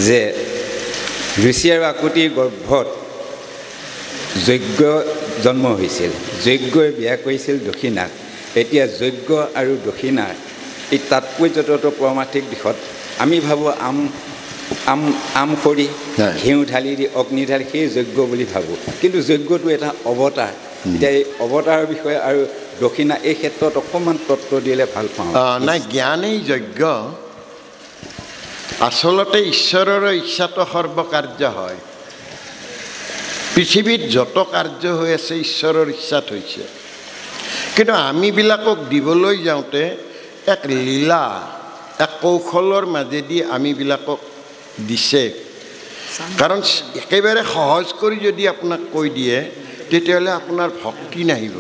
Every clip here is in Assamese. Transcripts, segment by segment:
যে ঋষি আৰু আকুতিৰ গৰ্ভত যজ্ঞ জন্ম হৈছিল, যজ্ঞই বিয়া কৰিছিল দক্ষিণাক। এতিয়া যজ্ঞ আৰু দক্ষিণাৰ এই তাৎপৰ্যটো পৰমাৰ্থিক দিশত আমি ভাবোঁ আম খৰি ঘিউ ঢালি দি অগ্নি ঢালি সেই যজ্ঞ বুলি ভাবোঁ, কিন্তু যজ্ঞটো এটা অৱতাৰ। এতিয়া এই অৱতাৰৰ বিষয়ে আৰু দক্ষিণা এই ক্ষেত্ৰত অকণমান তত্ত্ব দিলে ভাল পাওঁ। নাই, জ্ঞানেই যজ্ঞ। আচলতে ঈশ্বৰৰ ইচ্ছাটো সৰ্বকাৰ্য হয়। পৃথিৱীত যত কাৰ্য হৈ আছে ঈশ্বৰৰ ইচ্ছাত হৈছে, কিন্তু আমিবিলাকক দিবলৈ যাওঁতে এক লীলা, এক কৌশলৰ মাজেদি আমিবিলাকক দিছে। কাৰণ একেবাৰে সহজ কৰি যদি আপোনাক কৈ দিয়ে তেতিয়াহ'লে আপোনাৰ ভক্তি নাহিব।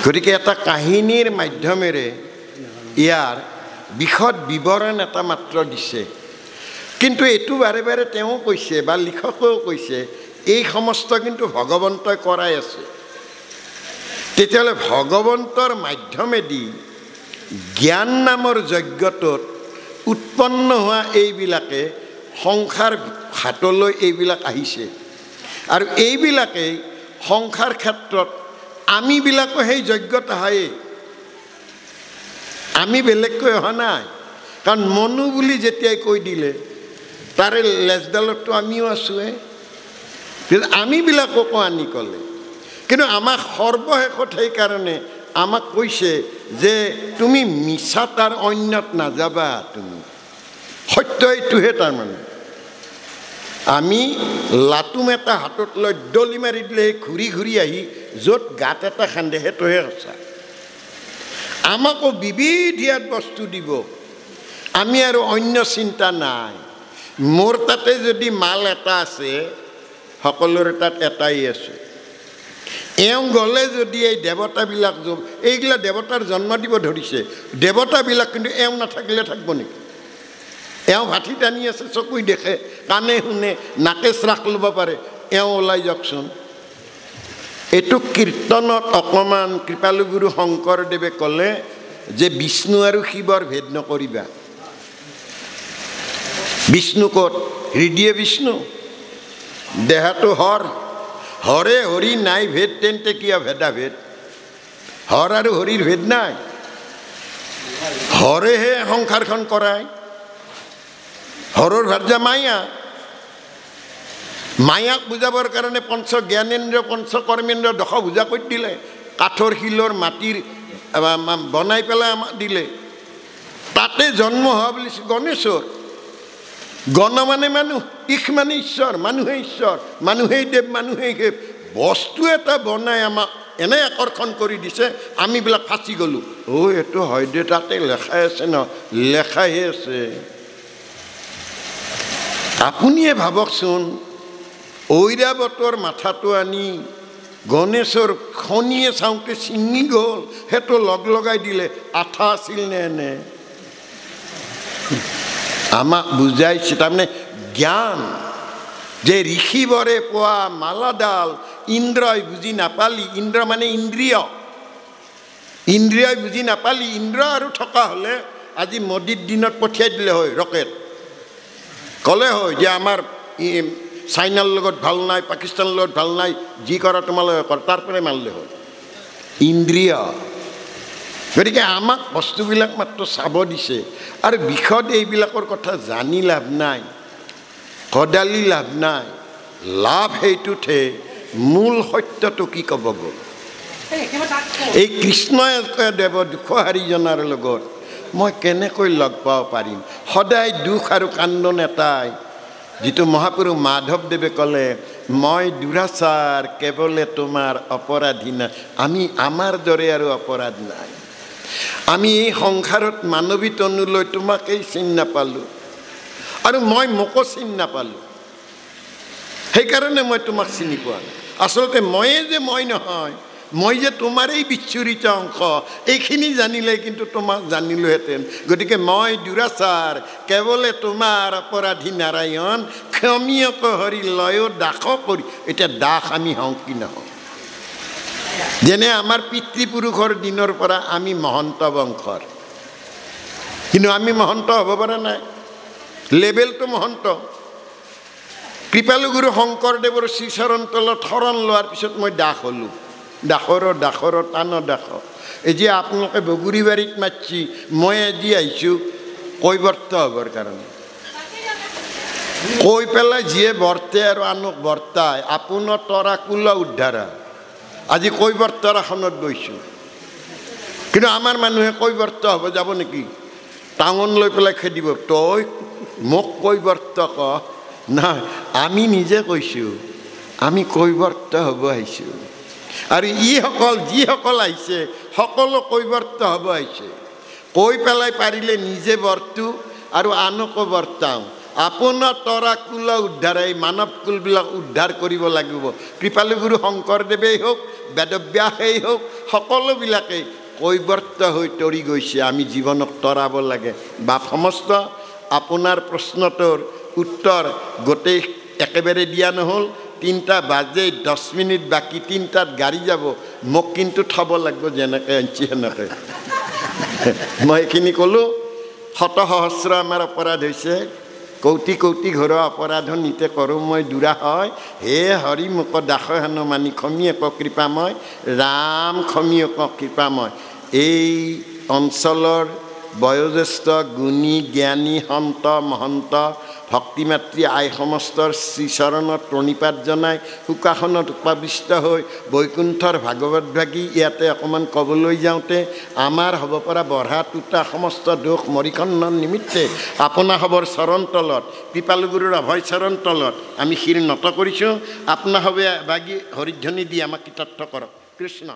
গতিকে এটা কাহিনীৰ মাধ্যমেৰে ইয়াৰ বিশদ বিৱৰণ এটা মাত্ৰ দিছে। কিন্তু এইটো বাৰে বাৰে তেওঁ কৈছে বা লিখকেও কৈছে এই সমস্ত কিন্তু ভগৱন্তই কৰাই আছে। তেতিয়াহ'লে ভগৱন্তৰ মাধ্যমেদি জ্ঞান নামৰ যজ্ঞটোত উৎপন্ন হোৱা এইবিলাকে সংসাৰ হাতলৈ এইবিলাক আহিছে, আৰু এইবিলাকেই সংসাৰ ক্ষেত্ৰত আমিবিলাকো সেই যজ্ঞত আহেই। আমি বেলেগকৈ অহা নাই, কাৰণ মনো বুলি যেতিয়াই কৈ দিলে তাৰে লেজডালততো আমিও আছোঁৱে, আমিবিলাককো আনি ক'লে। কিন্তু আমাক সৰ্বশেষত সেইকাৰণে আমাক কৈছে যে তুমি মিছা তাৰ অন্যত নাযাবা, তুমি সত্য এইটোহে। তাৰমানে আমি লাটুম এটা হাতত লৈ দলি মাৰি দিলে ঘূৰি ঘূৰি আহি য'ত গাঁত এটা খান্দে সেইটোহে সঁচা। আমাকো বিবিধ ইয়াত বস্তু দিব, আমি আৰু অন্য চিন্তা নাই। মোৰ তাতে যদি মাল এটা আছে, সকলোৰে তাত এটাই আছে। এওঁ গ'লে যদি এই দেৱতাবিলাক, এইগিলা দেৱতাৰ জন্ম দিব ধৰিছে, দেৱতাবিলাক কিন্তু এওঁ নাথাকিলে থাকিব নেকি? এওঁ ভাঠি টানি আছে, চকুই দেখে, কাণে শুনে, নাকে শ্ৰাস ল'ব পাৰে, এওঁ ওলাই যাওকচোন। এইটো কীৰ্তনত অকণমান কৃপালুগুৰু শংকৰদেৱে ক'লে যে বিষ্ণু আৰু শিৱৰ ভেদ নকৰিবা। বিষ্ণু ক'ত? হৃদয়ে বিষ্ণু, দেহাটো হৰ। হৰে হৰি নাই ভেদ, তেন্তে কিয় ভেদাভেদ? হৰ আৰু হৰিৰ ভেদ নাই, হৰেহে সংসাৰখন কৰায়। হৰৰ ভাৰ্যা মায়া। মায়াক বুজাবৰ কাৰণে পঞ্চ জ্ঞানেন্দ্ৰ পঞ্চ কৰ্মেন্দ্ৰ দশ বুজা কৰি দিলে, কাঠৰ শিলৰ মাটিৰ বনাই পেলাই আমাক দিলে। তাতে জন্ম হোৱা বুলি গণেশৰ। গণ মানে মানুহ, ইশ মানে ঈশ্বৰ, মানুহে ঈশ্বৰ, মানুহেই দেৱ, মানুহেই দেৱ। বস্তু এটা বনাই আমাক এনে আকৰ্ষণ কৰি দিছে, আমিবিলাক ফাঁচি গ'লোঁ। এইটো হয় দে, তাতে লেখাই আছে ন, লেখাইহে আছে। আপুনিয়ে ভাবকচোন, ঐৰাৱতৰ মাথাটো আনি গণেশৰ খনিয়ে চাওঁতে ছিঙি গ'ল, সেইটো লগাই দিলে, আঠা আছিল নে এনে? আমাক বুজাইছে তাৰমানে জ্ঞান যে ঋষিবৰে পোৱা মালাডাল ইন্দ্ৰই বুজি নাপালি। ইন্দ্ৰ মানে ইন্দ্ৰিয়, ইন্দ্ৰিয়ই বুজি নাপালি। ইন্দ্ৰ আৰু থকা হ'লে আজি মোদীৰ দিনত পঠিয়াই দিলে হয় ৰকেট, ক'লে হয় যে আমাৰ চাইনাৰ লগত ভাল নাই, পাকিস্তানৰ লগত ভাল নাই, যি কৰা তোমালোকে কৰ, তাৰ পৰাই মাৰিলে হয়। ইন্দ্ৰিয়। গতিকে আমাক বস্তুবিলাক মাত্ৰ চাব দিছে, আৰু বিশদ এইবিলাকৰ কথা জানি লাভ নাই, কদালি লাভ নাই। লাভ সেইটোতহে মূল সত্যটো কি ক'ব গ'ল। এই কৃষ্ণই দেৱ দুখহাৰীজনাৰ লগত মই কেনেকৈ লগ পাব পাৰিম? সদায় দুখ আৰু কান্দন এটাই, যিটো মহাপুৰুষ মাধৱদেৱে ক'লে, মই দুৰাচাৰ কেৱলে তোমাৰ অপৰাধী নাই। আমি আমাৰ দৰে আৰু অপৰাধ নাই। আমি এই সংসাৰত মানৱী তনু লৈ তোমাকেই চিন নাপালোঁ, আৰু মই মোকো চিন নাপালোঁ। সেইকাৰণে মই তোমাক চিনি পোৱা নাই। আচলতে ময়ে যে মই নহয়, মই যে তোমাৰ এই বিচ্ছুৰিত অংশ, এইখিনি জানিলে কিন্তু তোমাক জানিলোহেঁতেন। গতিকে মই দুৰাচাৰ কেৱলে তোমাৰ অপৰাধী নাৰায়ণ, ক্ষমীয়ক হৰি লয়ো দাস কৰি। এতিয়া দাস আমি হওঁ কি নহওঁ? যেনে আমাৰ পিতৃপুৰুষৰ দিনৰ পৰা আমি মহন্ত বংশৰ, কিন্তু আমি মহন্ত হ'ব পৰা নাই। লেবেলটো মহন্ত কৃপালু গুৰু শংকৰদেৱৰ শ্ৰীচৰণ তলত শৰণ লোৱাৰ পিছত মই দাস হ'লোঁ দাসৰ টান দাস এই যে আপোনালোকে বগুৰিবাৰীত মাতছি মই আজি আহিছোঁ কৈবৰ্ত হ'বৰ কাৰণে কৈ পেলাই যিয়ে বৰ্তে আৰু আনক বৰ্তাই আপোনাৰ তৰা কুলা উদ্ধাৰা আজি কৈবৰ্তৰাখনত গৈছোঁ কিন্তু আমাৰ মানুহে কৈবৰ্ত হ'ব যাব নেকি টাঙন লৈ পেলাই খেদিব তই মোক কৈবৰ্ত ক নাই আমি নিজে কৈছোঁ আমি কৈবৰ্ত হ'ব আহিছোঁ আৰু যিসকল আহিছে সকলো কৈবৰ্ত হ'ব আহিছে কৈ পেলাই পাৰিলে নিজে বৰ্তো আৰু আনকো বৰ্তাওঁ আপোনাৰ তৰা কুলা উদ্ধাৰাই মানৱ কুলবিলাক উদ্ধাৰ কৰিব লাগিব কৃপালু গুৰু শংকৰদেৱেই হওক বেদব্যাসেই হওক সকলোবিলাকেই কৈবৰ্ত হৈ তৰি গৈছে আমি জীৱনক তৰাব লাগে বা সমস্ত আপোনাৰ প্ৰশ্নটোৰ উত্তৰ গোটেই একেবাৰে দিয়া নহ'ল 3টা বাজে 10 মিনিট বাকী 3টাত গাড়ী যাব মোক কিন্তু থ'ব লাগিব যেনেকৈ আনিছি সেনেকৈ মই এইখিনি ক'লোঁ শত সহস্ৰ আমাৰ অপৰাধ হৈছে কৌটি কৌটি ঘৰৰ অপৰাধ নিতে কৰোঁ মই দূৰা হয় হে হৰি মোক দাস হেনো মানি খমিয়েক কৃপাময় ৰাম খমিয়েক কৃপাময় এই অঞ্চলৰ বয়োজ্যেষ্ঠ গুণী জ্ঞানী সন্ত মহন্ত ভক্তিমাতৃ আই সমস্তৰ শ্ৰীচৰণত প্ৰণিপাত জনাই শোকাসনত উপবিষ্ট হৈ বৈকুণ্ঠৰ ভাগৱত ভাগী ইয়াতে অকণমান ক'বলৈ যাওঁতে আমাৰ হ'ব পৰা বঢ়া টুটা সমস্ত দোষ মৰিখণ্ডন নিমিত্তে আপোনাসৱৰ চৰণ তলত কৃপালু গুৰুৰ অভয় চৰণ তলত আমি শিৰ নত কৰিছোঁ আপোনাসৱে বাগি হৰিধ্বনি দি আমাক কৃতাৰ্থ কৰক কৃষ্ণ